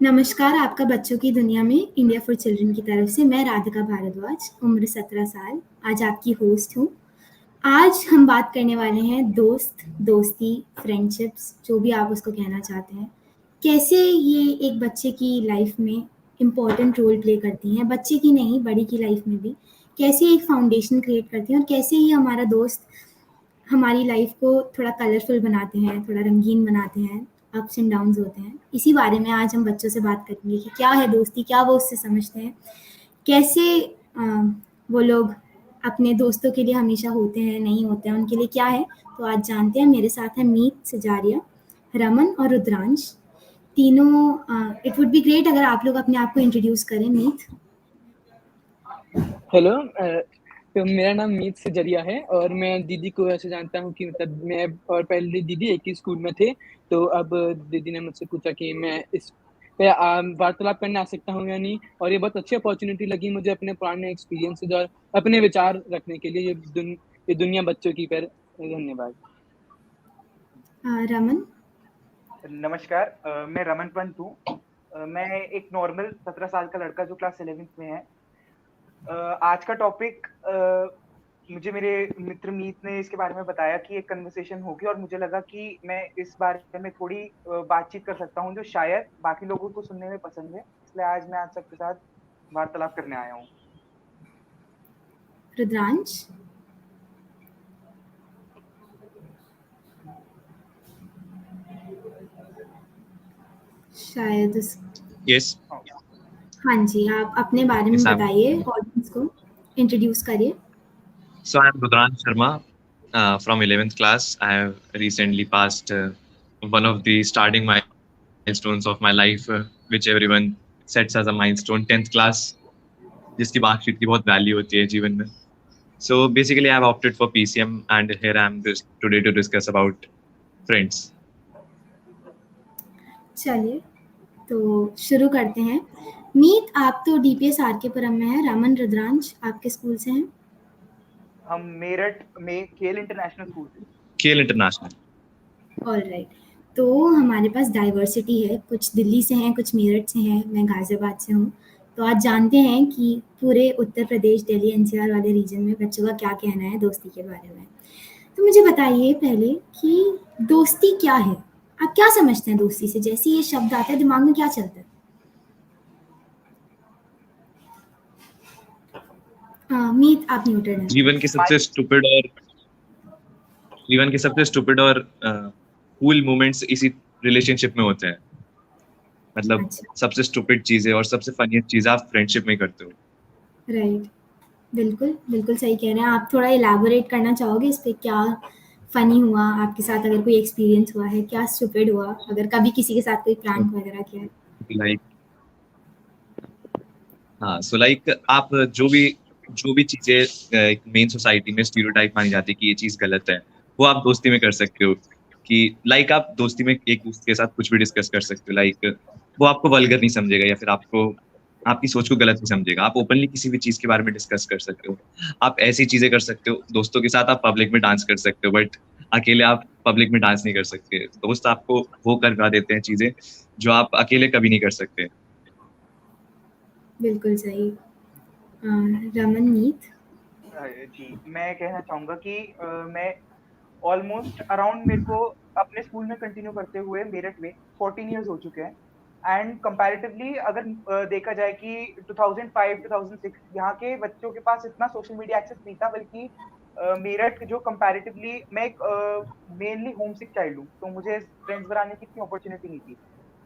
नमस्कार, आपका बच्चों की दुनिया में इंडिया फॉर चिल्ड्रन की तरफ से मैं राधिका भारद्वाज, उम्र 17 साल, आज आपकी होस्ट हूँ। आज हम बात करने वाले हैं दोस्त, दोस्ती, फ्रेंडशिप्स, जो भी आप उसको कहना चाहते हैं। कैसे ये एक बच्चे की लाइफ में इम्पोर्टेंट रोल प्ले करती हैं, बच्चे की नहीं, बड़ी की लाइफ में भी। कैसे एक फाउंडेशन क्रिएट करती हैं और कैसे ही हमारा दोस्त हमारी लाइफ को थोड़ा कलरफुल बनाते हैं, थोड़ा रंगीन बनाते हैं, अप्स एंड डाउन्स होते हैं। इसी बारे में आज हम बच्चों से बात करेंगे कि क्या है दोस्ती, क्या वो उससे समझते हैं, कैसे अ, वो लोग अपने दोस्तों के लिए हमेशा होते हैं, नहीं होते हैं, उनके लिए क्या है। तो आज जानते हैं। मेरे साथ है मीत, सजारिया, रमन और रुद्रांश। तीनों इट वुड बी ग्रेट अगर आप लोग अपने आप को इंट्रोड्यूस करें। मीत। हेलो। तो मेरा नाम मीत सजरिया है और मैं दीदी को ऐसे जानता हूँ कि मतलब मैं और पहले दीदी एक ही स्कूल में थे। तो अब दीदी ने मुझसे पूछा कि मैं इस पे वार्तालाप करने आ सकता हूँ या नहीं, और ये बहुत अच्छी अपॉर्चुनिटी लगी मुझे अपने पुराने एक्सपीरियंसेस और अपने विचार रखने के लिए ये दुनिया बच्चों की पर। धन्यवाद। रमन। नमस्कार, मैं रमन पंत हूँ। मैं एक नॉर्मल 17 साल का लड़का जो क्लास 11th में है। आज का टॉपिक मुझे मेरे मित्र मीत ने इसके बारे में बताया कि एक कन्वर्सेशन होगी, और मुझे लगा कि मैं इस बारे में थोड़ी बातचीत कर सकता हूँ जो शायद बाकी लोगों को सुनने में पसंद है। इसलिए आज मैं आप सबके साथ वार्तालाप करने आया हूँ। रुद्रांश। शायद Yes, हाँ जी, आप अपने बारे में yes, बताइए, ऑडियंस को इंट्रोड्यूस करिए। so I'm Rudran Sharma from 11th class. I have recently passed one of the starting milestones of my life, which everyone sets as a milestone, 10th class, जिसकी marksheet की बहुत value होती है जीवन में. So basically, I have opted for PCM, and here I am today to discuss about friends. चलिए, तो शुरू करते हैं। मीत, आप तो डीपीएस आरके पुरम में है। रमन, रुद्रांश, आपके स्कूल से हैं? हम मेरठ में केल इंटरनेशनल स्कूल से। KL International. ऑलराइट। तो हमारे पास डाइवर्सिटी है, कुछ दिल्ली से हैं, कुछ मेरठ से हैं, मैं गाज़ियाबाद से हूँ। तो आज जानते हैं कि पूरे उत्तर प्रदेश, दिल्ली एनसीआर वाले रीजन में बच्चों का क्या कहना है दोस्ती के बारे में। तो मुझे बताइए पहले कि दोस्ती क्या है? आप क्या समझते हैं दोस्ती से? जैसे ये शब्द आता है दिमाग में क्या चलता है? मीत, आप म्यूटेड हैं। जीवन के सबसे स्टूपिड और कूल मोमेंट्स इसी रिलेशनशिप में होते हैं. मतलब अच्छा, सबसे स्टूपिड चीजें और सबसे फनीस्ट चीजें आप फ्रेंडशिप में करते हो. राइट। बिल्कुल, बिल्कुल सही कह रहे हैं आप। थोड़ा इलैबोरेट करना चाहोगे इस पे? क्या फ़नी हुआ आपके साथ, अगर कोई एक्सपीरियंस हुआ है? क्या स्टूपिड हुआ, अगर कभी किसी के साथ कोई प्रैंक वगैरह किया है? लाइक हाँ, सो लाइक आप जो भी चीजें एक मेन सोसाइटी में स्टीरियोटाइप मानी जाती है कि ये चीज गलत है, वो आप दोस्ती में कर सकते हो. कि लाइक आप दोस्ती में एक दूसरे के साथ कुछ भी डिस्कस कर सकते हो. लाइक वो आपको वल्गर नहीं समझेगा या फिर आपको आपकी सोच को गलत नहीं समझेगा. आप ओपनली किसी भी चीज के बारे में डिस्कस कर सकते हो. आप ऐसी चीजें कर सकते हो. दोस्तों के साथ आप पब्लिक में डांस कर सकते हो, बट अकेले आप पब्लिक में डांस नहीं कर सकते. दोस्त आपको वो करवा देते हैं चीजें जो आप अकेले कभी नहीं कर सकते. बिल्कुल सही। रमन, मीत? जी, मैं कहना चाहूंगा कि मैं ऑलमोस्ट अराउंड मेरे को अपने स्कूल में कंटिन्यू करते हुए मेरठ में 14 इयर्स हो चुके हैं। एंड कंपैरेटिवली अगर देखा जाए कि 2005 2006 यहाँ के बच्चों के पास इतना सोशल मीडिया एक्सेस नहीं था, बल्कि मेरठ जो कंपैरेटिवली, मैं एक मेनली होम सिक चाइल्ड हूँ, तो मुझे फ्रेंड्स बनाने की इतनी अपॉर्चुनिटी नहीं थी।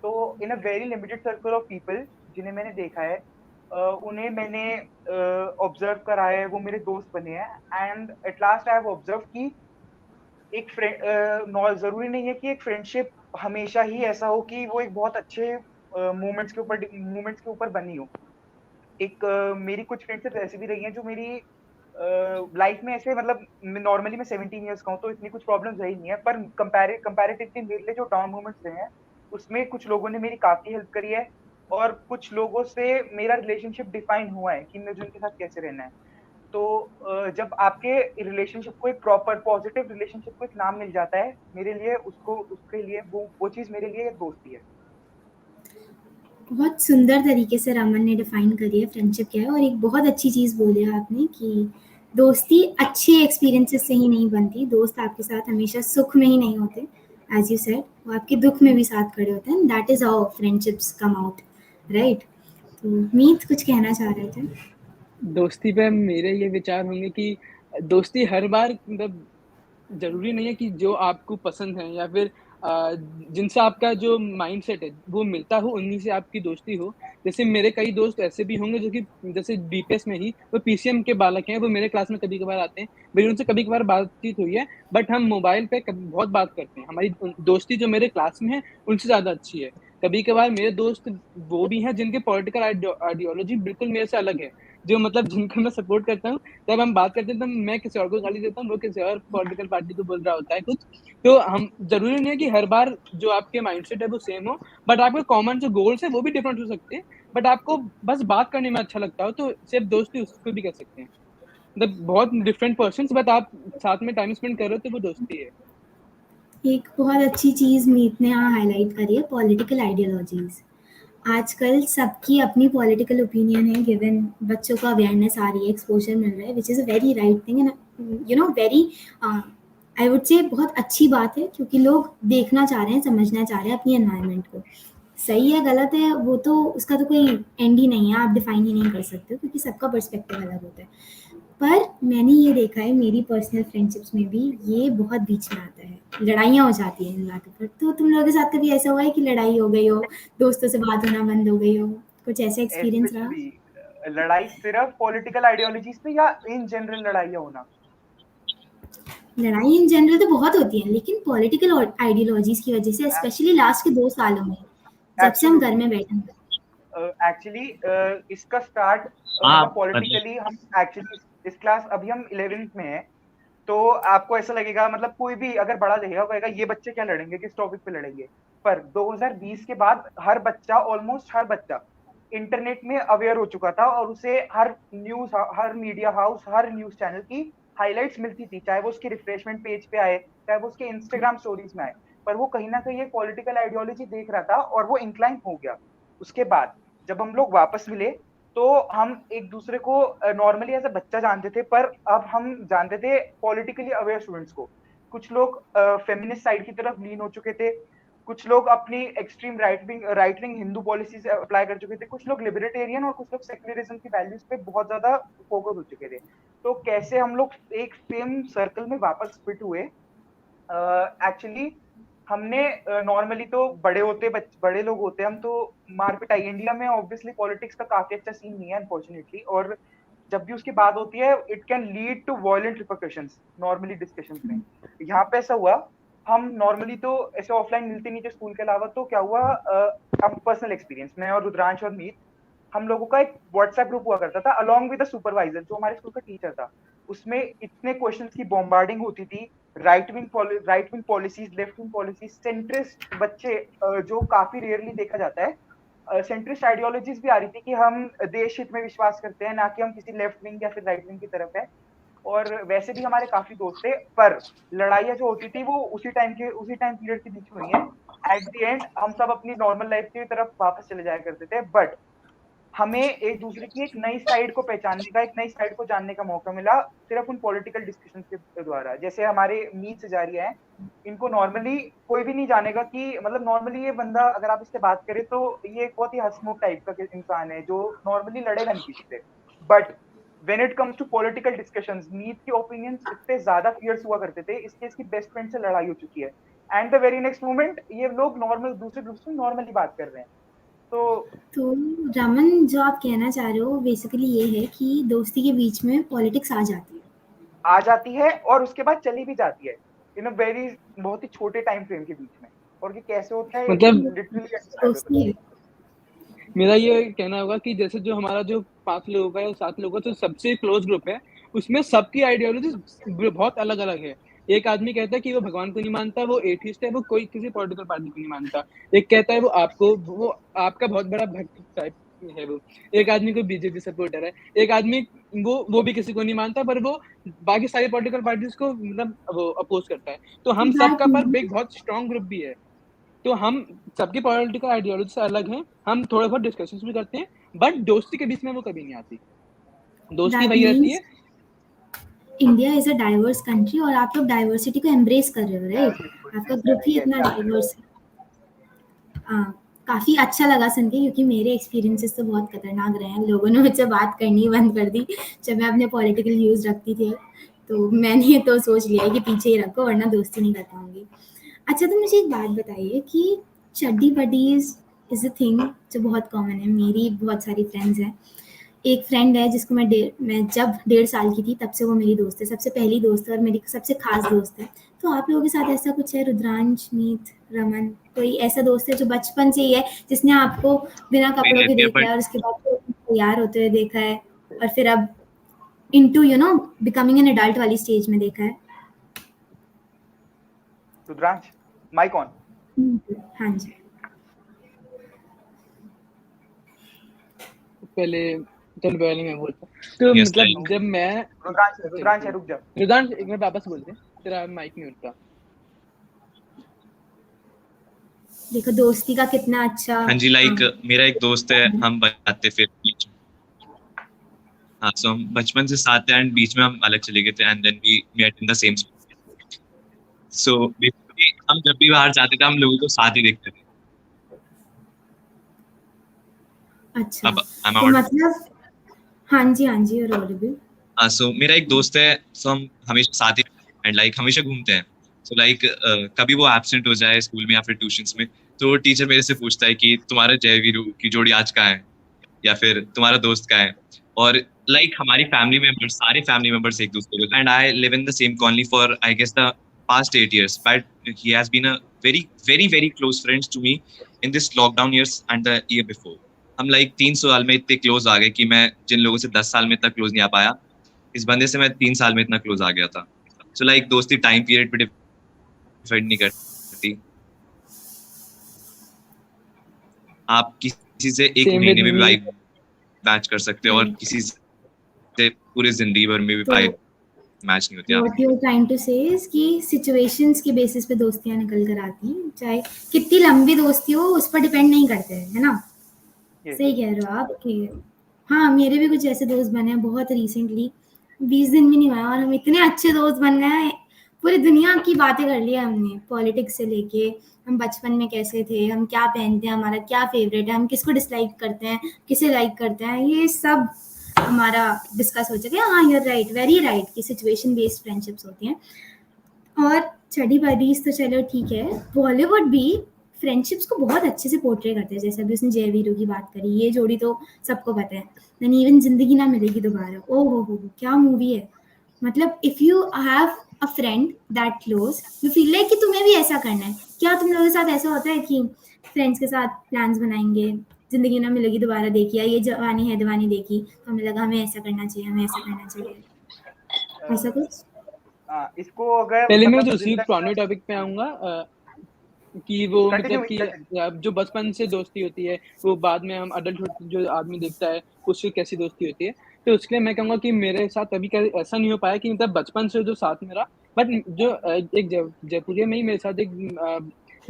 तो in a very limited circle of people जिन्हें मैंने देखा है, उन्हें मैंने ऑब्जर्व करा है, वो मेरे दोस्त बने हैं। And at last I have observe कि एक फ्रेंड जरूरी नहीं है कि एक फ्रेंडशिप हमेशा ही ऐसा हो कि वो एक बहुत अच्छे मोमेंट्स के ऊपर बनी हो। एक मेरी कुछ फ्रेंडशिप ऐसी भी रही हैं जो मेरी लाइफ में ऐसे, मतलब नॉर्मली मैं 17 इयर्स का हूँ तो इतनी कुछ प्रॉब्लम्स रही नहीं है, पर कंपैरेटिवली मेरे लिए जो डाउन मोमेंट्स रहे हैं उसमें कुछ लोगों ने मेरी काफी हेल्प करी है, और कुछ लोगों से मेरा रिलेशनशिप डिफाइन हुआ है कि मुझे उनके साथ कैसे रहना है। तो जब आपके रिलेशनशिप को एक प्रॉपर पॉजिटिव रिलेशनशिप को एक नाम मिल जाता है, मेरे लिए उसके लिए वो चीज मेरे लिए एक दोस्ती है। बहुत सुंदर तरीके से रमन ने डिफाइन करी है फ्रेंडशिप क्या है, और एक बहुत अच्छी चीज़ बोली है आपने कि दोस्ती अच्छे एक्सपीरियंसेस से ही नहीं बनती, दोस्त आपके साथ हमेशा सुख में ही नहीं होते, एज यू सेड, वो आपके दुख में भी साथ खड़े होते हैं, that is how friendships come out, right? तो मीत कुछ कहना चाह रहे थे? दोस्ती पे मेरे ये विचार होंगे कि दोस्ती हर बार मतलब ज़रूरी नहीं है कि जो आपको पसंद है या फिर जिनसे आपका जो माइंडसेट है वो मिलता हो, उन्हीं से आपकी दोस्ती हो। जैसे मेरे कई दोस्त ऐसे भी होंगे जो कि जैसे बीपीएस में ही वो पीसीएम के बालक हैं, वो मेरे क्लास में कभी-कभार आते हैं। मेरी उनसे कभी-कभार बातचीत हुई है, बट हम मोबाइल पे बहुत बात करते हैं। हमारी दोस्ती जो मेरे क्लास में है, उनसे ज़्यादा अच्छी है। कभी-कभार मेरे दोस्त वो भी हैं जिनके पॉलिटिकल आइडियोलॉजी बिल्कुल मेरे से अलग है, जो मतलब जिनको मैं सपोर्ट करता हूँ, जब हम बात करते हैं तब मैं किसी और को गाली देता हूँ, वो किसी और पॉलिटिकल पार्टी को बोल रहा होता है कुछ। तो हम ज़रूरी नहीं है कि हर बार जो आपके माइंडसेट है वो सेम हो, बट आपके कॉमन जो गोल्स है वो भी डिफरेंट हो सकते हैं। बट आपको बस बात करने में अच्छा लगता हो तो सिर्फ दोस्ती उसको भी कह सकते हैं। मतलब बहुत डिफरेंट पर्सन्स, बट आप साथ में टाइम स्पेंड कर रहे हो तो वो दोस्ती है। एक बहुत अच्छी चीज़ मीत ने यहाँ हाईलाइट करी है, पॉलिटिकल आइडियोलॉजीज़। आजकल सबकी अपनी पॉलिटिकल ओपिनियन है, गिवन बच्चों को अवेयरनेस आ रही है, एक्सपोजर मिल रहा है, which is a very right thing and you know very I would say बहुत अच्छी बात है, क्योंकि लोग देखना चाह रहे हैं, समझना चाह रहे हैं अपनी एनवायरनमेंट को। सही है गलत है वो तो उसका तो कोई एंड ही नहीं है, आप डिफाइन ही नहीं कर सकते हो, क्योंकि सबका पर्सपेक्टिव अलग होता है। पर मैंने ये देखा है मेरी पर्सनल फ्रेंडशिप्स में भी ये बहुत बीच में आता है, लड़ाइयाँ हो जाती हैं इन बातों पर। तो तुम लोगों के साथ कभी ऐसा हुआ है कि लड़ाई हो गई हो, दोस्तों से बात होना बंद हो गई हो, कुछ ऐसा एक्सपीरियंस रहा? स्पेशली लड़ाई सिर्फ पॉलिटिकल आइडियोलॉजीज पे या इन जनरल लड़ाइयाँ होना? लड़ाई इन जनरल तो बहुत होती है, लेकिन पॉलिटिकल आइडियोलॉजीज की वजह से, स्पेशली लास्ट के 2 सालों में, जब से हम घर में बैठे हैं। एक्चुअली इसका स्टार्ट हाँ मतलब पॉलिटिकली हम एक्चुअली इस क्लास अभी हम 11th में है, तो आपको ऐसा लगेगा मतलब कोई भी अगर बड़ा देखेगा कहेगा ये बच्चे क्या लड़ेंगे, किस टॉपिक पे लड़ेंगे। पर 2020 के बाद हर बच्चा, ऑलमोस्ट हर बच्चा इंटरनेट में अवेयर हो चुका था और उसे हर न्यूज, हर मीडिया हाउस, हर न्यूज चैनल की हाइलाइट्स मिलती थी, चाहे वो उसके रिफ्रेशमेंट पेज पे आए, चाहे वो उसके इंस्टाग्राम स्टोरीज में आए। पर वो कहीं ना कहीं एक पॉलिटिकल आइडियोलॉजी देख रहा था और वो इंक्लाइन हो गया। उसके बाद जब हम लोग वापस मिले तो हम एक दूसरे को नॉर्मली एज अ बच्चा जानते थे, पर अब हम जानते थे पॉलिटिकली अवेयर स्टूडेंट्स को। कुछ लोग फेमिनिस्ट साइड की तरफ लीन हो चुके थे, कुछ लोग अपनी extreme right wing Hindu policies apply कर चुके थे, कुछ लोग लिबर्टेरियन और कुछ लोग सेक्युलरिज्म की वैल्यूज पे बहुत ज्यादा फोकस हो चुके थे। तो कैसे हम लोग एक सेम सर्कल में वापस फिट हुए? एक्चुअली हमने नॉर्मली तो बड़े होते, बड़े लोग होते हम तो मार पिटाई, इंडिया में ऑब्वियसली पॉलिटिक्स का काफी अच्छा सीन नहीं है अनफॉर्चुनेटली, और जब भी उसकी बात होती है it can lead to violent repercussions normally discussions में। यहाँ पे ऐसा हुआ, हम नॉर्मली तो ऐसे ऑफलाइन मिलते नहीं थे स्कूल के अलावा, तो क्या हुआ, हम पर्सनल एक्सपीरियंस, मैं और रुद्रांश और मीत, हम लोगों का एक व्हाट्सएप ग्रुप हुआ करता था अलॉन्ग विद द सुपरवाइजर जो हमारे स्कूल का टीचर था। उसमें इतने क्वेश्चंस की बॉम्बार्डिंग होती थी, right wing policies, left wing policies, centrist बच्चे, जो काफी रेयरली देखा जाता है, सेंट्रिस्ट आइडियोलॉजीज भी आ रही थी कि हम देश हित में विश्वास करते हैं, ना कि हम किसी लेफ्ट विंग या फिर राइट विंग की तरफ है। और वैसे भी हमारे काफी दोस्त थे, पर लड़ाइयाँ जो होती थी वो उसी टाइम पीरियड के बीच में हुई है। एट द एंड हम सब अपनी नॉर्मल लाइफ की तरफ वापस चले जाया करते थे, बट हमें एक दूसरे की एक नई साइड को पहचानने का, एक नई साइड को जानने का मौका मिला सिर्फ उन पॉलिटिकल डिस्कशन के द्वारा। जैसे हमारे मीत सजारिया है, इनको नॉर्मली कोई भी नहीं जानेगा कि मतलब नॉर्मली ये बंदा अगर आप इससे बात करें तो ये एक बहुत ही हंसमुख टाइप का इंसान है जो नॉर्मली लड़ेगा नहीं किसी से। But when it comes to political discussions, Meet के ओपिनियंस इतने ज्यादा फियर्स हुआ करते थे, इसके इसकी बेस्ट फ्रेंड से लड़ाई हो चुकी है, and the very next moment ये लोग नॉर्मल दूसरे ग्रुप से नॉर्मली बात कर रहे हैं। तो रमन, जो आप कहना चाह रहे हो बेसिकली ये है कि दोस्ती के बीच में पॉलिटिक्स आ जाती है और उसके बाद चली भी जाती है इन अ वेरी बहुत ही छोटे टाइम फ्रेम के बीच में, और ये कैसे होता है मतलब लिटरली मेरा ये कहना होगा कि जैसे जो हमारा जो 5 लोगों का या 7 लोगों का जो सबसे क्लोज ग्रुप है, उसमें सबकी आइडियोलॉजी बहुत अलग अलग है। एक आदमी कहता है कि वो भगवान को नहीं मानता, वो एथिस्ट है, वो कोई किसी पॉलिटिकल पार्टी को नहीं मानता। एक कहता है वो आपका बहुत बड़ा भक्त टाइप है वो। एक आदमी को बीजेपी सपोर्टर है, एक आदमी वो भी किसी को नहीं मानता, पर वो बाकी सारी पॉलिटिकल पार्टीज को मतलब वो अपोज करता है। तो हम सबका पर एक बहुत स्ट्रॉन्ग ग्रुप भी है। तो हम सबकी पॉलिटिकल आइडियोलॉजी से अलग हैं, हम थोड़े बहुत डिस्कशंस भी करते हैं, बट दोस्ती के बीच में वो कभी नहीं आती। दोस्ती That वही रहती means है। India is a diverse country और आप लोग डाइवर्सिटी को एम्ब्रेस कर रहे हो, राइट? आपका ग्रुप ही इतना डाइवर्स है। काफ़ी अच्छा लगा सुन के, क्योंकि मेरे एक्सपीरियंसेस तो बहुत खतरनाक रहे हैं। लोगों ने मुझसे बात करनी बंद कर दी जब मैं अपने पॉलिटिकल व्यूज़ रखती थी, तो मैंने तो सोच लिया कि पीछे ही रखो वरना दोस्ती नहीं कर पाऊंगी। अच्छा, तो मुझे एक बात बताइए कि चड्डी बडीज इज़ अ थिंग जो बहुत कॉमन है। मेरी बहुत सारी फ्रेंड्स हैं। एक फ्रेंड है जिसको मैं जब 1.5 साल की थी तब से वो मेरी दोस्त है, सबसे पहली दोस्त है और मेरी सबसे खास दोस्त है। तो आप लोगों के साथ ऐसा कुछ है, रुद्रांश, मीत, रमन, कोई ऐसा दोस्त है जो बचपन से ही है, जिसने आपको बिना कपड़ों के देखा है और उसके बाद तैयार होते हुए देखा है और फिर अब इनटू बिकमिंग एन एडल्ट वाली स्टेज में देखा है? Rudransh, mic on. हाँ जी। पहले मैं बोलता हूँ। तो Yes, मतलब like- जब मैं रुद्रांश है, रुक जा। रुद्रांश एक मिनट वापस बोल दे, तेरा माइक नहीं उठता। देखो दोस्ती का कितना अच्छा। हाँ जी, लाइक मेरा एक दोस्त है, हम बताते फिर बीच में। हाँ, सो हम बचपन से साथ हैं एंड बीच में हम अलग चले गए थे and then we met in the same school. So basically हम जब भी बाहर जाते थे हम लोगों को साथ ही देखते थे। अच्छा, अब तो मतलब हाँ जी you're audible। हाँ, सो मेरा एक दोस्त है, सो हम हमेशा साथ ही एंड लाइक हमेशा घूमते हैं। सो लाइक कभी वो एब्सेंट हो जाए स्कूल में या फिर ट्यूशंस में, तो टीचर मेरे से पूछता है कि तुम्हारा जय वीरू की जोड़ी आज कहाँ है, या फिर तुम्हारा दोस्त कहाँ है। और लाइक हमारी फैमिली मेंबर्स, सारे फैमिली मेंबर्स एक दूसरे को, and I live in the same colony for I guess the past 8 years, but he has been a very very very close friends to me in this lockdown years and the year before. हम like 3 साल में इतने close आ गए कि मैं जिन लोगों से 10 साल में इतना क्लोज नहीं आ पाया, इस बंदे से मैं 3 साल में इतना क्लोज आ गया था। सो लाइक दोस्ती टाइम पीरियड पे डिपेंड नहीं करती। आप किसी से एक Same महीने with में भी me। वाइब मैच कर सकते हो और Right। किसी से पूरी जिंदगी भर में भी तो वाइब मैच नहीं होती What आपकी। you're trying to say is कि सिचुएशंस के बेसिस पे दोस्तियां निकल कर आती हैं, चाहे कितनी लंबी दोस्ती हो उस पर डिपेंड नहीं करते हैं, है ना? सही कह रहे हो आप कि हाँ, मेरे भी कुछ ऐसे दोस्त बने हैं बहुत रिसेंटली, 20 दिन भी नहीं हुआ और हम इतने अच्छे दोस्त बन गए हैं। पूरी दुनिया की बातें कर ली हमने, पॉलिटिक्स से लेके हम बचपन में कैसे थे, हम क्या पहनते हैं, हमारा क्या फेवरेट है, हम किसको डिसलाइक करते हैं, किसे लाइक करते हैं, ये सब हमारा डिस्कस हो चुका है। हाँ, यूर राइट, वेरी राइट कि सिचुएशन बेस्ड फ्रेंडशिप्स होती हैं। और चड्डी बडीज तो चलो ठीक है, बॉलीवुड भी फ्रेंडशिप्स को बहुत अच्छे से पोर्ट्रे करते हैं। जैसे अभी उसने जय वीरू की बात करी, ये जोड़ी तो सबको पता है। देन इवन जिंदगी ना मिलेगी दोबारा, ओ हो क्या मूवी है। मतलब if you have a friend that close, you feel like कि तुम्हें भी ऐसा करना है। क्या तुम लोगों के साथ ऐसा होता है कि फ्रेंड्स के साथ प्लान्स बनाएंगे, जिंदगी ना मिलेगी दोबारा देखी, या ये जवानी है दीवानी देखी तो हमें लगा हमें ऐसा करना चाहिए, हमें ऐसा करना चाहिए, ऐसा कुछ? इसको अगर पहले मैं मतलब तो उसी जिंदगी पुराने टॉपिक पे आऊंगा कि वो Continue, मतलब कि जो बचपन से दोस्ती होती है वो बाद में हम अडल्टहुड जो आदमी देखता है उससे कैसी दोस्ती होती है। तो उसके लिए मैं कहूँगा कि मेरे साथ अभी ऐसा नहीं हो पाया कि मतलब बचपन से जो साथ में रहा, बट जो एक जयपुरिया में ही मेरे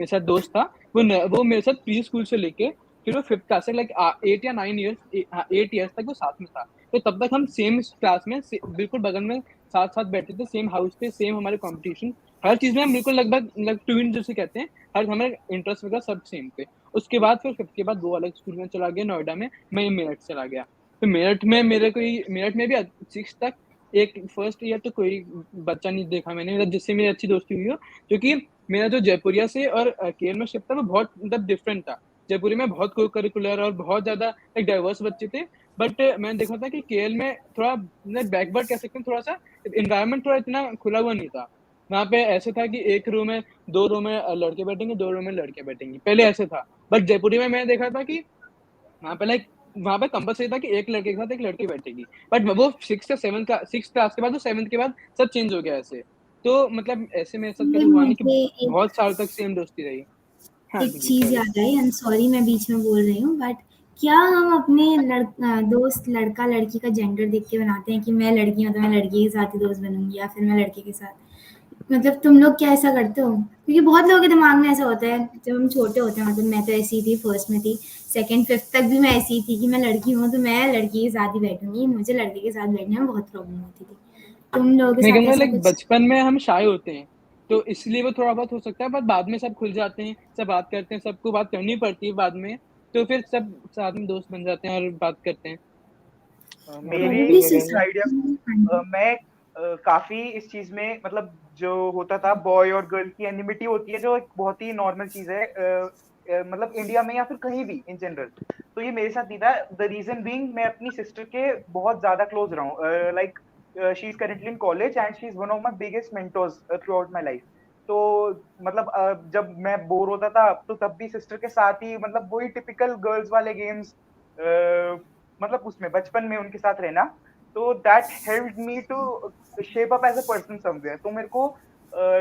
साथ दोस्त था, वो मेरे साथ प्री स्कूल से लेके फिर वो 5th क्लास तक, लाइक 8 या 9 ईयर्स 8 ईयर्स तक वो साथ में था। तो तब तक हम सेम क्लास में बिल्कुल बगल में साथ साथ बैठते थे, सेम हाउस पे, सेम हमारे कॉम्पिटिशन, हर चीज में हम बिल्कुल लगभग ट्विन जैसे कहते हैं, हर हमारे इंटरेस्ट वगैरह सब सेम थे। उसके बाद फिर 5th के बाद वो अलग स्कूल में चला गया नोएडा में, मैं मेरठ चला गया। तो मेरठ में भी 6 तक एक फर्स्ट ईयर तो कोई बच्चा नहीं देखा मैंने मतलब जिससे मेरी अच्छी दोस्ती हुई हो, क्योंकि मेरा जो जयपुरिया से और केएल में शिफ्ट था वो बहुत मतलब डिफरेंट था। जयपुरी में बहुत को करिकुलर और बहुत ज्यादा एक डाइवर्स बच्चे थे, बट मैंने देखा था कि केएल में थोड़ा बैकवर्ड कह सकते हैं, थोड़ा सा इन्वायरमेंट थोड़ा इतना खुला हुआ नहीं था। वहाँ पे ऐसे था कि एक रूम में 2 रूम में लड़के बैठेंगे, 2 रूम में लड़के बैठेंगे, पहले ऐसे था। बट जयपुरी में मैंने देखा था कि वहाँ पे कंपलसरी था कि एक लड़के के साथ एक लड़की बैठेगी, बट वो 6 क्लास के बाद वो 7th के बाद सब चेंज हो गया ऐसे। तो मतलब ऐसे मेरे साथ कभी हुआ नहीं कि बहुत साल तक सेम दोस्ती रही। हाँ, एक चीज याद आई, आई एम सॉरी मैं बीच में बोल रही हूँ, बट क्या हम अपने दोस्त लड़का लड़की का जेंडर देख के बनाते हैं कि मैं लड़की हूँ तो मैं लड़की के साथ ही दोस्त बनूंगी या फिर मैं लड़के के साथ? मतलब तुम लोग क्या ऐसा करते हो? क्योंकि बहुत लोगों के दिमाग में ऐसा होता है जब हम छोटे होते हैं, मतलब मैं तो ऐसी थी, फर्स्ट में थी, सेकंड फिफ्थ तक भी मैं ऐसी थी कि मैं लड़की हूँ तो मैं लड़की के साथ ही बैठूंगी, मुझे लड़के के साथ बैठने में बहुत प्रॉब्लम होती थी। तुम लोगों के मैं साथ कहूँगा ऐसा लाइक कुछ? बचपन में हम शाय होते हैं, तो इसलिए वो थोड़ा बहुत हो सकता है, पर बाद में सब खुल जाते हैं, सब बात करते हैं, सबको बात करनी पड़ती है बाद में, तो फिर सब साथ में दोस्त बन जाते हैं और बात करते हैं। और मेरी प्रोबेबली मैं इस कहूँगा आइडिया मैं काफी इस चीज में मतलब जो होता था बॉय और गर्ल की एनिमिटी होती है जो एक बहुत ही नॉर्मल चीज है मतलब इंडिया में या फिर कहीं भी इन जनरल, तो ये मेरे साथ नहीं था। द रीजन बीइंग मैं अपनी सिस्टर के बहुत ज्यादा क्लोज रहा हूँ, like she is currently in college and she is one of my biggest mentors through out my life. तो मतलब जब मैं बोर होता था तो तब भी सिस्टर के साथ ही मतलब वही टिपिकल गर्ल्स वाले गेम्स, मतलब उसमें बचपन में उनके साथ रहना, तो that helped me to shape up as a person somewhere. तो मेरे को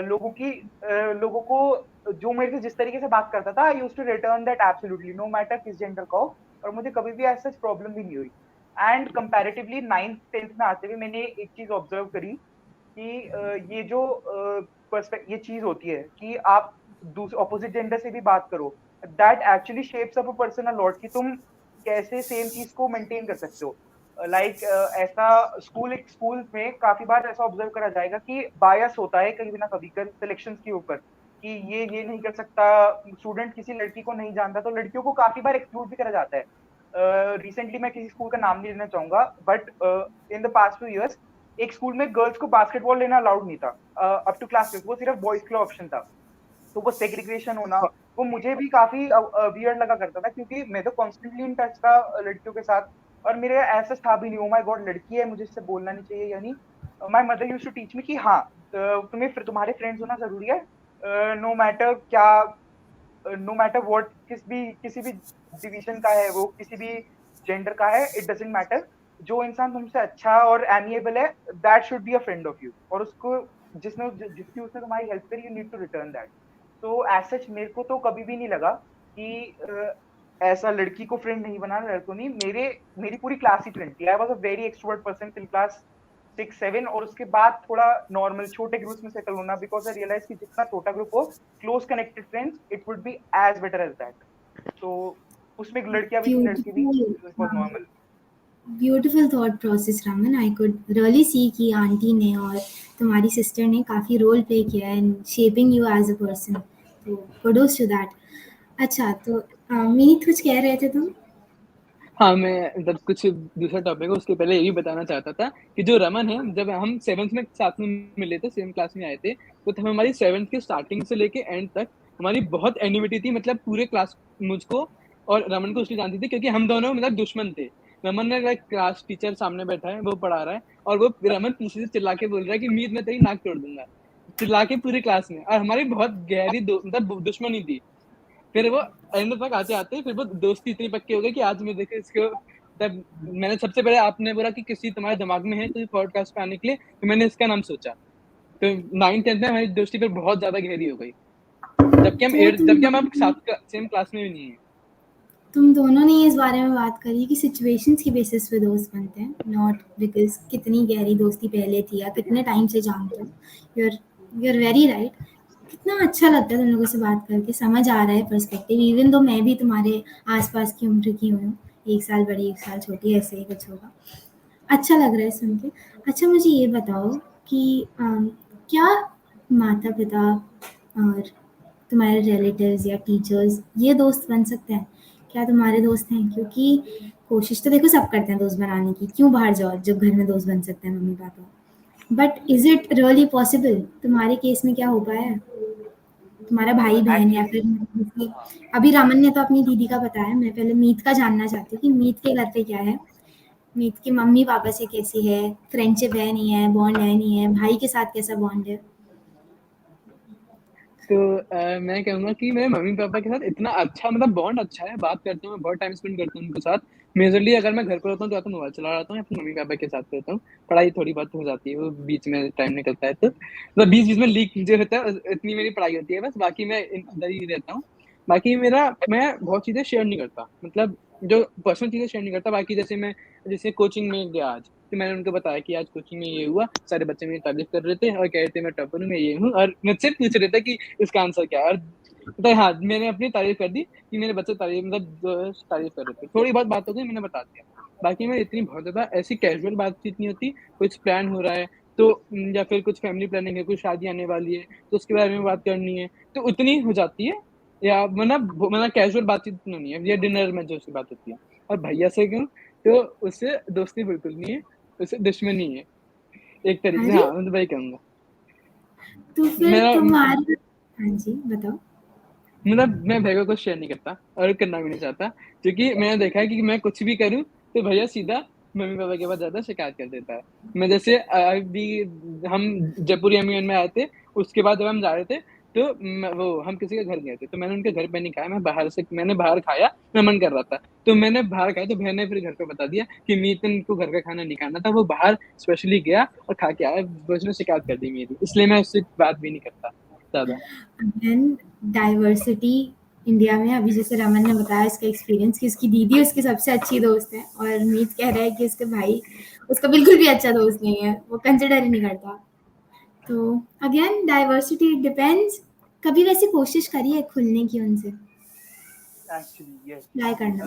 लोगों को जो मेरे से जिस तरीके से बात करता था I used to return that absolutely no matter किस जेंडर का हो, और मुझे कभी भी ऐसा प्रॉब्लम भी नहीं हुई। एंड कंपैरेटिवली 9th 10th में आते हुए मैंने एक चीज ऑब्जर्व करी कि ये जो ये चीज होती है कि आप ऑपोजिट जेंडर से भी बात करो, that actually shapes up a person a lot कि तुम कैसे सेम चीज को मेंटेन कर सकते हो। लाइक ऐसा स्कूल में काफी बार ऐसा ऑब्जर्व करा जाएगा कि बायस होता है कहीं भी ना कभी कर सिलेक्शंस के ऊपर कि ये नहीं कर सकता, स्टूडेंट किसी लड़की को नहीं जानता तो लड़कियों को काफी बार एक्सक्लूड भी करा जाता है। रिसेंटली मैं किसी स्कूल का नाम नहीं लेना चाहूंगा, but in the past few years एक स्कूल में गर्ल्स को बास्केटबॉल लेना अलाउड नहीं था अप टू क्लास 5, वो सिर्फ बॉयज के लिए ऑप्शन था। तो वो सेग्रीगेशन होना वो मुझे भी काफी वियर्ड लगा करता था, क्योंकि मैं तो कॉन्स्टेंटली इन टच था लड़कियों के साथ, और मेरे ऐसा था भी नहीं ओ माय गॉड लड़की है मुझे इससे बोलना नहीं चाहिए, यानी my mother used to teach me कि हाँ तुम्हें तुम्हारे फ्रेंड्स होना जरूरी है, नो मैटर क्या, नो मैटर व्हाट किसी भी डिवीजन का है, वो किसी भी जेंडर का है, इट डजंट मैटर, जो इंसान तुमसे अच्छा और एमिएबल है that should be a friend of you, और उसको जिसकी उसने तुम्हारी हेल्प करी you need to return that. तो एज सच मेरे को तो कभी भी नहीं लगा कि ऐसा लड़की को फ्रेंड नहीं बनाना, लड़कों नहीं, मेरी पूरी क्लास ही फ्रेंड थी। I was a very extrovert person till class 6 7, और उसके बाद थोड़ा नॉर्मल छोटे ग्रुप्स में सेटल होना, बिकॉज आई रियलाइज कि जितना छोटा ग्रुप हो close connected friends it would be as better as that. तो उसमें लड़कियां भी थी लड़के भी, it was normal. Beautiful thought process Raman, I could really see कि आंटी ने और तुम्हारी सिस्टर ने काफ़ी रोल प्ले किया है in shaping you as a person, तो कुडोस टू दैट। अच्छा, तो मीत कुछ कह रहे थे तुम? हाँ, मैं जब कुछ दूसरा टॉपिक है उसके पहले ये भी बताना चाहता था कि जो रमन है, जब हम 7th में साथ में मिले थे, सेम क्लास में आए थे, तो तब हमारी 7th के स्टार्टिंग से लेके एंड तक हमारी बहुत एनिमिटी थी। मतलब पूरे क्लास मुझको और रमन को उसलिए जानती थी क्योंकि हम दोनों मतलब दुश्मन थे। रमन ने लाइक क्लास टीचर सामने बैठा है, वो पढ़ा रहा है, और वो रमन पीछे से चिल्ला के बोल रहा है कि मीत मैं तेरी नाक तोड़ दूंगा, चिल्ला के पूरी क्लास में। और हमारी बहुत गहरी मतलब दुश्मनी थी। फिर वो एंड तक आते आते फिर वो दोस्ती इतनी पक्की हो गई कि आज मैं देखे इसको, तब मैंने सबसे पहले आपने बोला कि किसी तुम्हारे दिमाग में है कोई पॉडकास्ट पे आने के लिए, तो मैंने इसका नाम सोचा। तो 9th 10th में हमारी दोस्ती फिर बहुत ज्यादा गहरी हो गई, तो जबकि हम अब साथ सेम क्लास में भी नहीं है। तुम दोनों ने इस बारे में बात करी कि सिचुएशंस की बेसिस पे दोस्त बनते हैं, नॉट बिकॉज कितनी गहरी दोस्ती पहले थी या कितने टाइम से जानते हो। You are very right. कितना अच्छा लगता है तुम लोगों से बात करके, समझ आ रहा है पर्सपेक्टिव, इवन दो मैं भी तुम्हारे आसपास की उम्र की हूँ, 1 साल बड़ी 1 साल छोटी, ऐसे ही कुछ होगा। अच्छा लग रहा है सुन के। अच्छा, मुझे ये बताओ कि क्या माता पिता और तुम्हारे रिलेटिव्स या टीचर्स ये दोस्त बन सकते हैं? क्या तुम्हारे दोस्त हैं? क्योंकि कोशिश तो देखो सब करते हैं दोस्त बनाने की, क्यों बाहर जाओ जब घर में दोस्त बन सकते हैं mummy papa. But is it really possible? तुम्हारे केस में क्या हो पाया है? तुम्हारा भाई बहन या एक्चुअली फिर अभी रमन ने तो अपनी दीदी का बताया, मैं पहले मीत का जानना चाहती हूँ कि मीत के घर पे क्या है, मीत के मम्मी पापा से कैसी है, फ्रेंडशिप है नहीं है, बॉन्ड है नहीं है, भाई के साथ कैसा बॉन्ड है? तो मैं कहूंगा कि मेरे मम्मी पापा के साथ इतना अच्छा मतलब बॉन्ड अच्छा है, बात करता हूँ, मैं बहुत टाइम स्पेंड करता हूँ उनके साथ। मेजरली अगर मैं घर पर रहता हूँ तो या तो मोबाइल चला रहा हूँ या फिर मम्मी पापा के साथ रहता हूँ। पढ़ाई थोड़ी बहुत हो जाती है, वो बीच में टाइम निकलता है, तो मतलब बीच बीच में लीक जो होता है इतनी मेरी पढ़ाई होती है बस, बाकी मैं अंदर ही रहता हूँ। बाकी मैं बहुत चीजें शेयर नहीं करता, मतलब जो पर्सनल चीजें शेयर नहीं करता। बाकी जैसे मैं कोचिंग में गया आज, तो मैंने उनको बताया कि आज कोचिंग में ये हुआ, सारे बच्चे मेरी तारीफ कर रहे थे और कह रहे थे मैं टॉपर हूँ, मैं ये हूँ, और मुझसे पूछ रहे थे कि इसका आंसर क्या है। और तो हाँ, मैंने अपनी तारीफ कर दी कि मेरे बच्चे तारीफ कर रहे थे। थोड़ी बहुत बात हो गई, मैंने बता दिया। बाकी मैं इतनी बहुत ज्यादा ऐसी कैजुअल बातचीत नहीं होती। कुछ प्लान हो रहा है तो या फिर कुछ फैमिली प्लानिंग है, कुछ शादी आने वाली है तो उसके बारे में बात करनी है, तो उतनी हो जाती है। या मतलब कैजुअल बातचीत इतना नहीं है, ये डिनर में जो सी बात होती है। और भैया से क्यों, तो उससे दोस्ती बिल्कुल नहीं है, उससे दुश्मनी है एक तरीके से। अरे हाँ, मैं तो वही कहूंगा। तो फिर मेरा तुम्हारे, हाँ जी बताओ। मतलब मैं भैया को शेयर नहीं करता और करना भी नहीं चाहता, क्योंकि मैंने देखा है कि मैं कुछ भी करूं तो भैया सीधा मम्मी पापा के पास ज्यादा शिकायत कर देता है। मैं जैसे अभी हम जयपुर एमयूएन में आए थे, उसके बाद जब हम जा रहे थे तो वो हम किसी के घर गए थे, तो मैंने उनके घर पे नहीं खाया, मैंने बाहर खाया, मैं मन कर रहा था तो मैंने बाहर खाया। तो भैया ने फिर घर पे बता दिया कि मीतन को घर का खाना नहीं खाना था, वो बाहर स्पेशली गया और खा के आया। उसने शिकायत कर दी मेरी, इसलिए मैं उससे बात भी नहीं करता ज्यादा। एंड डाइवर्सिटी इंडिया में, अभी जैसे रमन ने बताया इसका एक्सपीरियंस कि उसकी दीदी उसकी सबसे अच्छी दोस्त है, और मीत कह रहा है कि उसके भाई उसका बिल्कुल भी अच्छा दोस्त नहीं है, वो कंसिडर ही नहीं करता। तो अगेन डाइवर्सिटी डिपेंड्स। कभी वैसे कोशिश करी है खुलने की उनसे, एक्चुअली यस। ट्राई करना?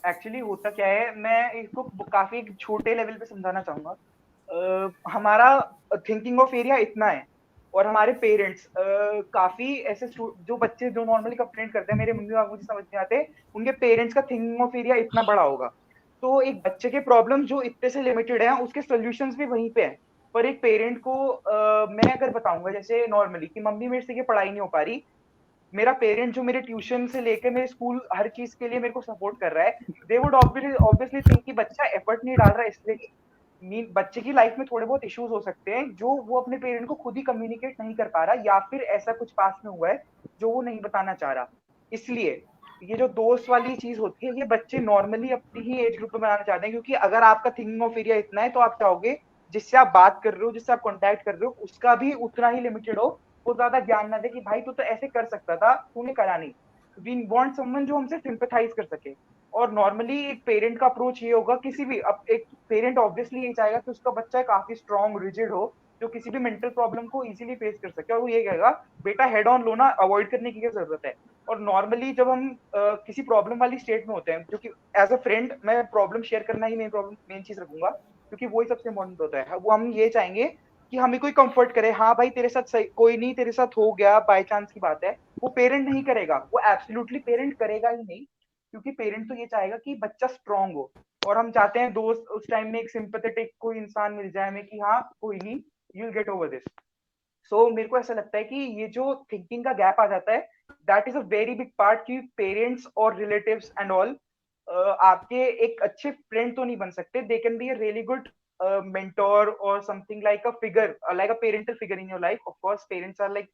एक्चुअली होता क्या है, मैं इसको काफी एक छोटे लेवल पे समझाना चाहूंगा। हमारा थिंकिंग ऑफ एरिया इतना है, और हमारे पेरेंट्स काफी ऐसे जो बच्चे जो नॉर्मली कंप्लेंट करते हैं मेरे मम्मी पापा मुझे समझ नहीं आते, उनके पेरेंट्स का थिंकिंग ऑफ एरिया इतना बड़ा होगा। तो एक बच्चे के प्रॉब्लम जो इतने से लिमिटेड है उसके सोल्यूशंस भी वहीं पे हैं। पर एक पेरेंट को मैं अगर बताऊंगा जैसे नॉर्मली कि मम्मी मेरे से ये पढ़ाई नहीं हो पा रही, मेरा पेरेंट जो मेरे ट्यूशन से लेके मेरे स्कूल हर चीज के लिए मेरे को सपोर्ट कर रहा है, दे वुड ऑब्वियसली थिंक कि बच्चा एफर्ट नहीं डाल रहा है इसलिए। मीन बच्चे की लाइफ में थोड़े बहुत इश्यूज हो सकते हैं जो वो अपने पेरेंट को खुद ही कम्युनिकेट नहीं कर पा रहा, या फिर ऐसा कुछ पास में हुआ है जो वो नहीं बताना चाह रहा। इसलिए ये जो दोस्त वाली चीज होती है ये बच्चे नॉर्मली अपनी ही एज ग्रुप में बनाना चाहते हैं, क्योंकि अगर आपका थिंकिंग ऑफ एरिया इतना है तो आप चाहोगे जिससे आप बात कर रहे हो, जिससे आप कॉन्टैक्ट कर रहे हो, उसका भी उतना ही लिमिटेड हो, वो ज्यादा ज्ञान ना दे कि भाई तू तो ऐसे कर सकता था, तूने करा नहीं। वी वांट समवन जो हमसे सिंपैथाइज कर सके। और नॉर्मली एक पेरेंट का अप्रोच ये होगा, किसी भी अब एक पेरेंट ऑब्वियसली ये चाहेगा कि उसका बच्चा काफी स्ट्रॉन्ग रिजिड हो, जो किसी भी मेंटल प्रॉब्लम को इजीली फेस कर सके, और वो ये कहेगा बेटा हेड ऑन लो ना, अवॉइड करने की क्या जरूरत है। और नॉर्मली जब हम किसी प्रॉब्लम वाली स्टेट में होते हैं, क्योंकि एज अ फ्रेंड मैं प्रॉब्लम शेयर करना ही मेन चीज रखूंगा, क्योंकि वही सबसे इम्पोर्टेंट होता है। वो हम ये चाहेंगे कि हमें कोई कंफर्ट करे, हाँ भाई तेरे साथ सही कोई नहीं, तेरे साथ हो गया बाय चांस की बात है। वो पेरेंट नहीं करेगा, वो एब्सोल्युटली पेरेंट करेगा ही नहीं, क्योंकि पेरेंट तो ये चाहेगा कि बच्चा स्ट्रांग हो। और हम चाहते हैं दोस्त उस टाइम में एक सिंपैथेटिक कोई इंसान मिल जाए हमें कि हाँ कोई नहीं, you will get over this. So मेरे को ऐसा लगता है कि ये जो थिंकिंग का गैप आ जाता है, that is a very big part, कि पेरेंट्स और रिलेटिव्स एंड ऑल आपके एक अच्छे फ्रेंड तो नहीं बन सकते, they can be a really good mentor or something like a figure, like a parental figure in your life. Of course parents are like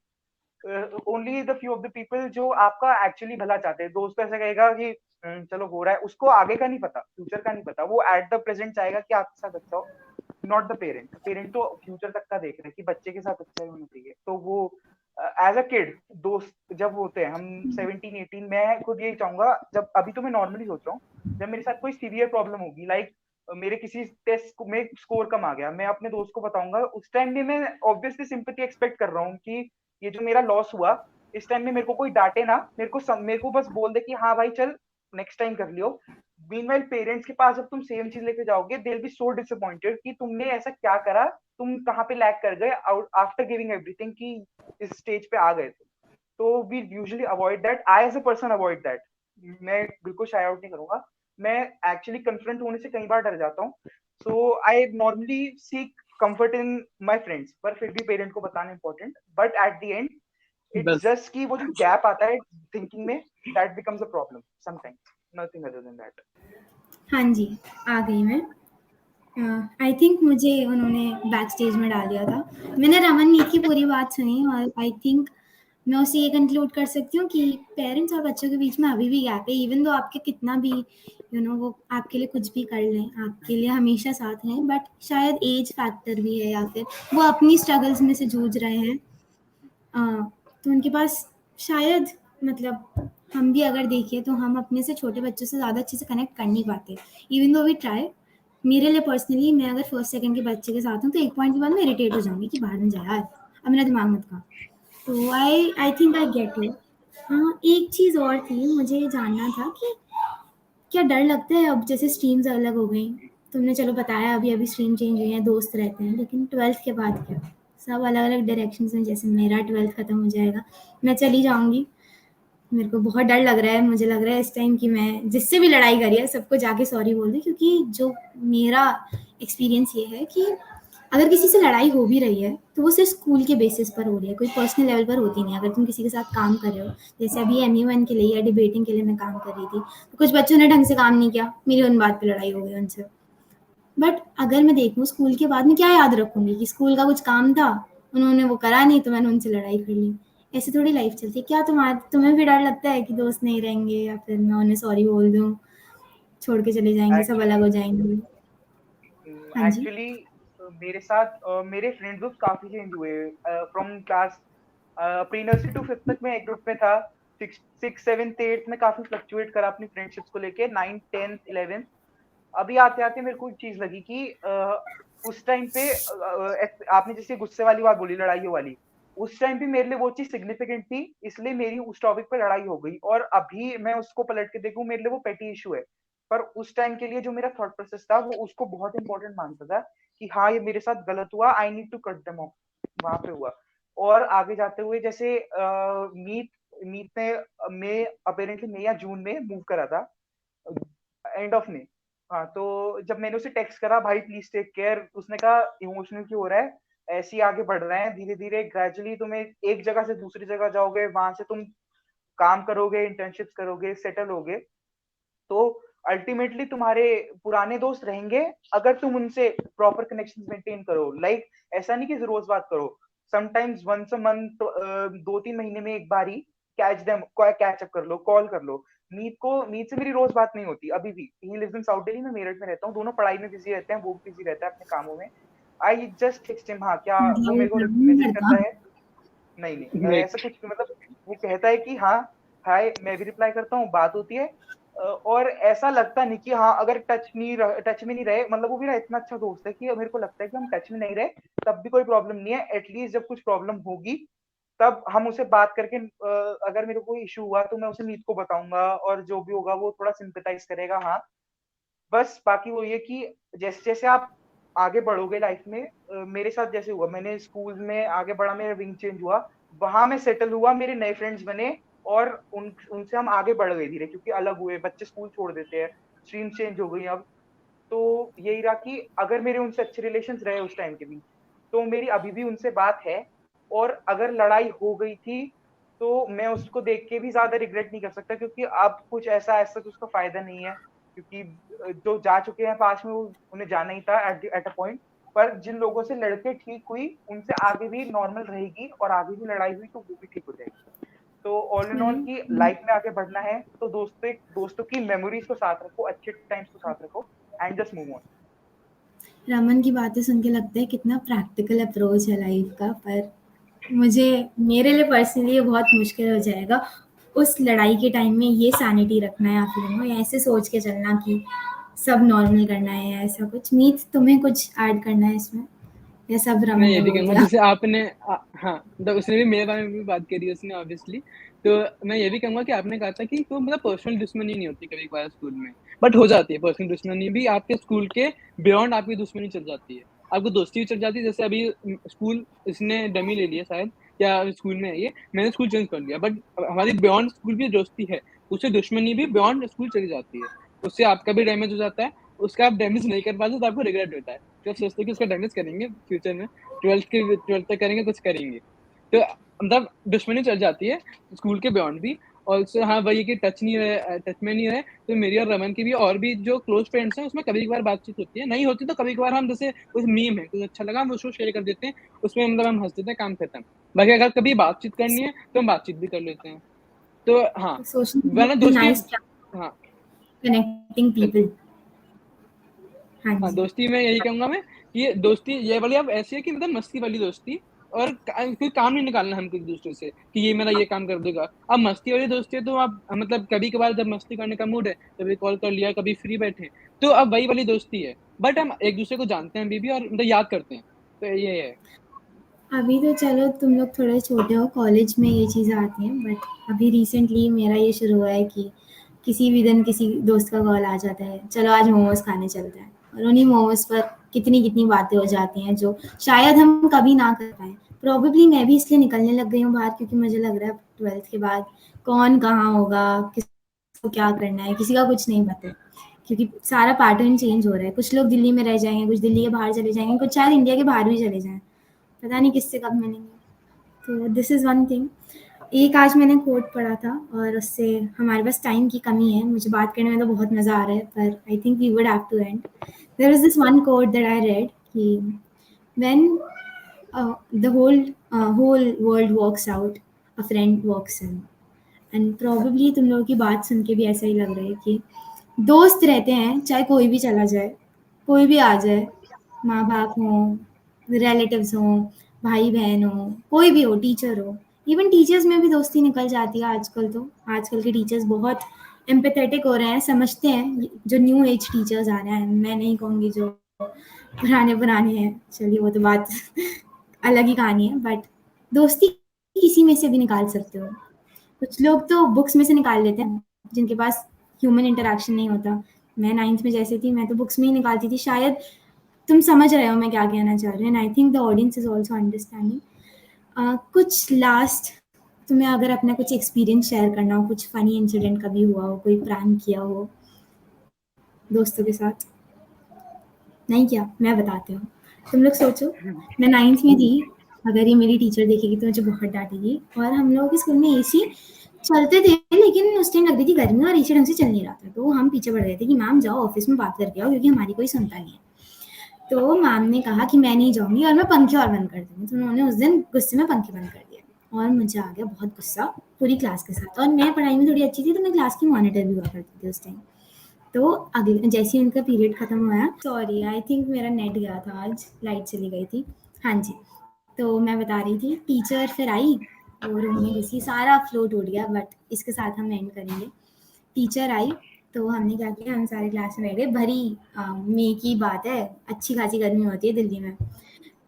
only the few of the people जो आपका actually भला चाहते हैं। दोस्त ऐसा कहेगा कि चलो हो रहा है, उसको आगे का नहीं पता, फ्यूचर का नहीं पता, वो एट द प्रेजेंट चाहेगा कि आपके साथ अच्छा हो। नॉट द पेरेंट, पेरेंट तो फ्यूचर तक का देख रहे हैं कि बच्चे के साथ अच्छा ही होना चाहिए। तो वो एज अ किड दोस्त जब होते हैं हम 17-18, मैं खुद यही चाहूंगा, जब अभी तो मैं नॉर्मली सोच रहा हूँ जब मेरे साथ कोई सीवियर प्रॉब्लम होगी, लाइक मेरे किसी टेस्ट में स्कोर कम आ गया, मैं अपने दोस्त को बताऊंगा। उस टाइम में मैं ऑब्वियसली सिंपैथी एक्सपेक्ट कर रहा हूँ कि ये जो मेरा लॉस हुआ, इस टाइम में मेरे को कोई डांटे ना, मेरे को बस बोल दे कि हाँ भाई चल नेक्स्ट टाइम कर लियो। मीनवाइल पेरेंट्स के पास जब तुम सेम चीज लेके जाओगे, they will be so disappointed कि तुमने ऐसा क्या करा, तुम कहाँ पे लैग कर गए आफ्टर गिविंग एवरीथिंग, कि इस स्टेज पे आ गए थे। तो we usually avoid that, I as a person avoid that. मैं बिल्कुल शाय आउट नहीं करूंगा, मैं एक्चुअली कन्फ्रंट होने से कई बार डर जाता हूँ। So I normally seek comfort in my friends, पर फिर भी पेरेंट को बताना important, but at the end it's बस जस्ट कि वो जो गैप आता है थिंकिंग में, that becomes a problem sometimes, nothing other than that. हाँ जी, आ गई मैं। आई थिंक मुझे उन्होंने बैक स्टेज में डाल दिया था। मैंने रमन मीत की पूरी बात सुनी, और आई थिंक मैं उससे ये कंक्लूड कर सकती हूँ कि पेरेंट्स और बच्चों के बीच में अभी भी गैप है। इवन दो आपके कितना भी वो आपके लिए कुछ भी कर लें, आपके लिए हमेशा साथ रहें, बट शायद एज फैक्टर भी है, या फिर वो अपनी स्ट्रगल्स में से जूझ रहे हैं। तो उनके पास शायद, मतलब हम भी अगर देखिए तो हम अपने से छोटे बच्चों से ज़्यादा अच्छे से कनेक्ट कर नहीं पाते, इवन दो वी ट्राई। मेरे लिए पर्सनली मैं अगर फर्स्ट सेकंड के बच्चे के साथ हूँ तो एक पॉइंट के बाद मैं इरिटेट हो जाऊंगी कि बाहर में जा यार, अब मेरा दिमाग मत खा। तो I think I get you. हाँ, एक चीज़ और थी, मुझे ये जानना था कि क्या डर लगता है अब जैसे स्ट्रीम्स अलग हो गई, तुमने चलो बताया अभी अभी स्ट्रीम चेंज हुई है, दोस्त रहते हैं, लेकिन ट्वेल्थ के बाद क्या? सब अलग अलग डायरेक्शंस में, जैसे मेरा ट्वेल्थ खत्म हो जाएगा, मैं चली जाऊंगी, मेरे को बहुत डर लग रहा है, मुझे लग रहा है इस टाइम कि मैं जिससे भी लड़ाई करी है सबको जाके सॉरी बोल दूं, क्योंकि जो मेरा एक्सपीरियंस ये है कि अगर किसी से लड़ाई हो भी रही है तो वो सिर्फ स्कूल के बेसिस पर हो रही है, कोई पर्सनल लेवल पर होती नहीं है। अगर तुम किसी के साथ काम कर रहे हो, जैसे अभी MU1 के लिए या डिबेटिंग के लिए मैं काम कर रही थी, तो कुछ बच्चों ने ढंग से काम नहीं किया, मेरी उन बात पे लड़ाई हो गई उनसे। बट अगर मैं देखूँ स्कूल के बाद में क्या याद रखूंगी कि स्कूल का कुछ काम था, उन्होंने वो करा नहीं तो मैंने उनसे लड़ाई कर ली। ऐसे थोड़ी लाइफ चलती है। क्या तुम्हें भी डर लगता है कि दोस्त नहीं रहेंगे या फिर मैं उन्हें सॉरी बोल दूं, छोड़ के चले जाएंगे, सब अलग हो जाएंगे? हाँ जी। एक्चुअली मेरे साथ मेरे फ्रेंड ग्रुप काफी चेंज हुए from class pre nursery to fifth तक मैं एक ग्रुप में था। सिक्स सेवेंथ एट्थ में काफी फ्लक्चुएट करा अपनी फ्रेंडशिप्स को लेके। 9th 10th 11th अभी आते आते मेरे को एक चीज लगी कि उस टाइम पे आपने जैसे गुस्से वाली बात बोली, लड़ाइयों वाली, उस टाइम पे मेरे लिए वो चीज सिग्निफिकेंट थी, इसलिए मेरी उस टॉपिक पे लड़ाई हो गई। और अभी मैं उसको पलट के देखूं, मेरे लिए वो पेटी इशू है, पर उस टाइम के लिए जो मेरा थॉट प्रोसेस था वो उसको बहुत इंपॉर्टेंट मानता था कि हाँ ये मेरे साथ गलत हुआ, I need to cut them off, वहां पे हुआ। और आगे जाते हुए जैसे मीत मीत ने मैं अपेरेंटली मई या जून में मूव करा था, एंड ऑफ मे। हाँ, तो जब मैंने उसे टेक्स्ट करा भाई प्लीज टेक केयर, उसने कहा इमोशनल क्यों हो रहा है, ऐसे ही आगे बढ़ रहे हैं, धीरे धीरे ग्रेजुअली तुम्हें एक जगह से दूसरी जगह जाओगे, वहां से तुम काम करोगे, इंटर्नशिप्स करोगे, सेटल होगे, तो अल्टीमेटली तुम्हारे पुराने दोस्त रहेंगे अगर तुम उनसे प्रॉपर कनेक्शन मेंटेन करो। लाइक ऐसा नहीं कि रोज बात करो, समटाइम्स वंस अ मंथ, 2-3 महीने में एक बार ही कैच देम, कैच अप कर लो, कॉल कर लो। मीत से मेरी रोज बात नहीं होती अभी भी। He lives in south Delhi, मैं मेरठ में रहता हूँ, दोनों पढ़ाई में बिजी रहते हैं, वो भी बिजी रहता है अपने कामों में। आई जस्ट टेक्स्ट हिम, हाँ क्या वो मतलब मेरे को वो नहीं मैसेज करता। करता है, नहीं नहीं ऐसा कुछ, मतलब वो कहता है कि हाँ हाय, मैं भी रिप्लाई करता हूँ, बात होती है। और ऐसा लगता नहीं कि हाँ अगर टच में नहीं रहे, मतलब वो मेरा इतना अच्छा दोस्त है कि मेरे को लगता है कि हम टच में नहीं रहे तब भी कोई प्रॉब्लम नहीं है। एटलीस्ट जब कुछ प्रॉब्लम होगी तब हम उसे बात करके, अगर मेरे को कोई इशू हुआ तो मैं उसे मीत को बताऊंगा, और जो भी होगा वो थोड़ा सिंपैथाइज करेगा। हाँ, बस बाकी वो ये कि जैसे जैसे आप आगे बढ़ोगे लाइफ में, मेरे साथ जैसे हुआ, मैंने स्कूल में आगे बढ़ा, मेरा विंग चेंज हुआ, वहां मैं सेटल हुआ, मेरे नए फ्रेंड्स बने, और उनसे हम आगे बढ़ गए धीरे, क्योंकि अलग हुए, बच्चे स्कूल छोड़ देते हैं, स्ट्रीम चेंज हो गई अब। तो यही रहा कि अगर मेरे उनसे अच्छे रिलेशंस रहे उस टाइम के बीच, तो मेरी अभी भी उनसे बात है। और अगर लड़ाई हो गई थी तो मैं उसको देख के भी ज्यादा रिग्रेट नहीं कर सकता, क्योंकि अब कुछ ऐसा ऐसा तो उसका फायदा नहीं है, क्योंकि जो जा चुके हैं पास में वो उन्हें जाना ही था एट अ पॉइंट। पर जिन लोगों से लड़के ठीक हुई उनसे आगे भी नॉर्मल रहेगी, और आगे भी लड़ाई हुई तो वो भी ठीक हो जाएगी। तो ऑल इन ऑल की लाइफ में आगे बढ़ना है तो दोस्तों की मेमोरीज को साथ रखो, अच्छे टाइम्स को साथ रखो, and just move on. Raman की बातें सुन के लगता है कितना प्रैक्टिकल अप्रोच है लाइफ का, पर मुझे मेरे लिए पर्सनली ये बहुत मुश्किल हो जाएगा उस लड़ाई के टाइम में ये सैनिटी रखना है आप लोगों को, या ऐसे सोच के चलना कि सब नॉर्मल करना है या ऐसा कुछ। मीत तुम्हें कुछ ऐड करना है इसमें या सब मैं रमन ये ने भी बोल कहूंगा दिया? जैसे आपने हाँ, तो उसने भी मेरे बारे में भी बात करी उसने ऑब्वियसली। तो मैं ये भी कहूंगा कि आपने कहा था कि तो मतलब पर्सनल दुश्मनी नहीं होती कभी कभार स्कूल में, बट हो जाती है पर्सनल दुश्मनी भी, आपके स्कूल के बियॉन्ड आपकी दुश्मनी चल जाती है, आपको दोस्ती भी चल जाती है। जैसे अभी स्कूल इसने डमी ले लिया शायद, या स्कूल में है ये, मैंने स्कूल चेंज कर लिया, बट हमारी बियॉन्ड स्कूल की दोस्ती है, उससे दुश्मनी भी बियॉन्ड स्कूल चली जाती है, उससे आपका भी डैमेज हो जाता है, उसका आप डैमेज नहीं कर पाते तो आपको रिग्रेट होता है, तो आप सोचते हैं कि उसका डैमेज करेंगे फ्यूचर में, ट्वेल्थ तक करेंगे, कुछ करेंगे, तो मतलब दुश्मनी चल जाती है स्कूल के बियॉन्ड भी। और हाँ वही कि टच में नहीं रहे, तो मेरी और रमन की भी और भी जो क्लोज फ्रेंड्स हैं उसमें कभी कभार बातचीत होती है, नहीं होती तो कभी कभार हम जैसे कुछ मीम है, कुछ अच्छा लगा हम उसको शेयर कर देते हैं, उसमें मतलब हम हंस देते हैं, काम खत्म। बाकी अगर कभी बातचीत करनी है तो हम बातचीत भी कर लेते हैं। तो हाँ, सोशल वरना मीडिया दोस्ती, नाइस हाँ कनेक्टिंग पीपल। हाँ हाँ, जी। दोस्ती में यही कहूंगा मैं कि ये दोस्ती ये वाली अब ऐसी है कि मतलब मस्ती वाली दोस्ती, और कोई काम नहीं निकालना हमको एक दूसरे से कि ये मेरा ये काम कर देगा। अब मस्ती वाली दोस्ती है तो आप मतलब कभी कभार जब मस्ती करने का मूड है कभी कॉल कर लिया, कभी फ्री बैठे, तो अब वही वाली दोस्ती है। बट हम एक दूसरे को जानते हैं अभी भी और मतलब याद करते हैं, तो ये है। अभी तो चलो तुम लोग थोड़े छोटे हो, कॉलेज में ये चीज़ें आती हैं, बट अभी रिसेंटली मेरा ये शुरू हुआ है कि किसी भी दिन किसी दोस्त का कॉल आ जाता है, चलो आज मोमोज खाने चलते हैं, और उन्हीं मोमोज पर कितनी कितनी बातें हो जाती हैं जो शायद हम कभी ना कर पाएँ। प्रॉबेबली मैं भी इसलिए निकलने लग गई हूँ बाहर, क्योंकि मुझे लग रहा है 12th के बाद कौन कहाँ होगा, किसको क्या करना है, किसी का कुछ नहीं पता है, क्योंकि सारा पैटर्न चेंज हो रहा है। कुछ लोग दिल्ली में रह जाएंगे, कुछ दिल्ली के बाहर चले जाएंगे, कुछ शायद इंडिया के बाहर भी चले जाएं, पता नहीं किससे कब मिलेंगे। तो दिस इज़ वन थिंग। एक आज मैंने कोट पढ़ा था, और उससे हमारे पास टाइम की कमी है, मुझे बात करने में तो बहुत मज़ा आ रहा है, पर I think we would have to end. There is this one quote that I read कि when the whole world walks out, a friend walks in. And probably तुम लोगों की बात सुन के भी ऐसा ही लग रहा है कि दोस्त रहते हैं, चाहे कोई भी चला जाए, कोई भी आ जाए, माँ बाप हों, रिलेटिव्स हों, भाई बहन हो, कोई भी हो, टीचर हो, इवन टीचर्स में भी दोस्ती निकल जाती है आजकल। तो आजकल के टीचर्स बहुत एम्पैथेटिक हो रहे हैं, समझते हैं। जो न्यू एज टीचर्स आ रहे हैं, मैं नहीं कहूँगी जो पुराने हैं, चलिए वो तो बात अलग ही कहानी है, बट दोस्ती किसी में से भी निकाल सकते हो। कुछ लोग तो बुक्स में से निकाल लेते हैं, जिनके पास ह्यूमन इंटरेक्शन नहीं होता। मैं 9th में जैसे थी, मैं तो बुक्स में ही निकालती थी। शायद तुम समझ रहे हो मैं क्या कहना चाह रही हूँ, and I think the audience is also understanding. कुछ लास्ट, तुम्हें अगर अपना कुछ एक्सपीरियंस शेयर करना हो, कुछ फनी इंसिडेंट कभी हुआ हो, कोई प्रैंक किया हो दोस्तों के साथ। नहीं किया? मैं बताती हूँ। तुम लोग सोचो, मैं 9th में थी, अगर ये मेरी टीचर देखेगी तो मुझे बहुत डांटेगी। और हम लोगों के स्कूल में एसी चलते थे, लेकिन उस टाइम लग रही थी गर्मी और एसी ढंग से चल नहीं रहा था, तो हम पीछे पड़ गए थे कि मैम जाओ ऑफिस में बात करके आओ, क्योंकि हमारी कोई सुनता नहीं है। तो मैम ने कहा कि मैं नहीं जाऊँगी और मैं पंखे और बंद कर दूँगी। तो उन्होंने उस दिन गुस्से में पंखे बंद कर दिए, और मुझे आ गया बहुत गुस्सा पूरी क्लास के साथ। और मैं पढ़ाई में थोड़ी अच्छी थी, तो मैं क्लास की मॉनिटर भी हुआ करती थी उस टाइम। तो अगले जैसे ही उनका पीरियड खत्म हुआ, सॉरी आई थिंक मेरा नेट गया था, आज लाइट चली गई थी। हाँ जी, तो मैं बता रही थी, टीचर फिर आई और रूम में घुसी, सारा फ्लो टूट गया, बट इसके साथ हम एंड करेंगे। टीचर आई तो हमने क्या किया, हम सारे क्लास में बैठ गए। भरी मई की बात है, अच्छी खासी गर्मी होती है दिल्ली में,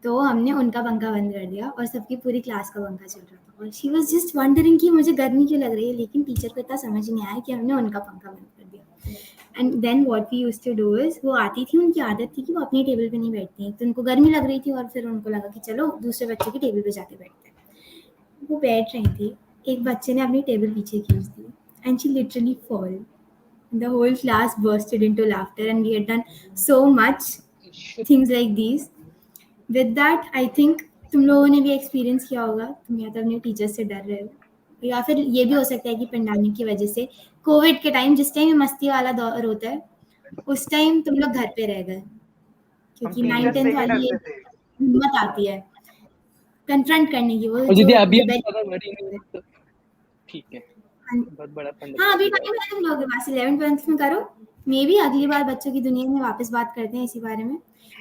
तो हमने उनका पंखा बंद कर दिया और सबकी पूरी क्लास का पंखा चल रहा था। और शी वाज जस्ट वंडरिंग कि मुझे गर्मी क्यों लग रही है, लेकिन टीचर को इतना समझ नहीं आया कि हमने उनका पंखा बंद कर दिया। And then what we used to do is, वो आती थी, उनकी आदत थी कि वो अपनी टेबल पे नहीं बैठती, तो उनको गर्मी लग रही थी और फिर उनको लगा कि चलो दूसरे बच्चे की टेबल पे जाके बैठते हैं। वो बैठ रही थी, एक बच्चे ने अपनी टेबल पीछे खींच दी, and she literally fall. The whole class bursted into laughter, and we had done so much things like these. With that, I think तुम लोगों ने भी एक्सपीरियंस किया होगा, तुम या तो अपने टीचर से डर रहे हो, या फिर ये भी हो सकता है कि पेंडेमिक की वजह से, कोविड के टाइम जिस टाइम मस्ती वाला दौर होता है, उस टाइम तुम लोग घर पे रह गए, हम क्योंकि 9th टीचर्स से 10th ही वाली डरते एक थे। हिम्मत आती है कन्फ्रंट करने की, वो और जो दीदी अभी हम rebellion ज़्यादा वरी नहीं है, तो ठीक है, बहुत बड़ा फंड हाँ, अभी दिया टाइम है तुम लोगों के पास, 11th-12th में करो। मे बी अगली बार बच्चों की दुनिया में वापस बात करते हैं इसी बारे में।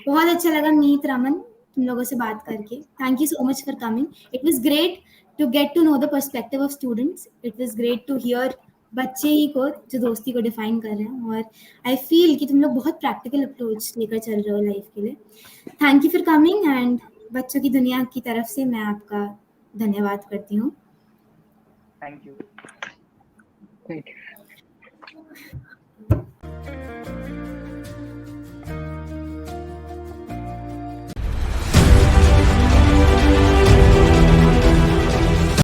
बहुत अच्छा लगा मीत, रमन, तुम लोगों से बात करके। Thank you so much for coming. It was great to get to know the perspective of students. It was great to hear बच्चे ही को जो दोस्ती को डिफाइन कर रहे हैं, और आई फील कि तुम लोग बहुत प्रैक्टिकल अप्रोच लेकर चल रहे हो लाइफ के लिए। Thank you for coming, and बच्चों की दुनिया की तरफ से मैं आपका धन्यवाद करती हूँ। Thank you. Thank you.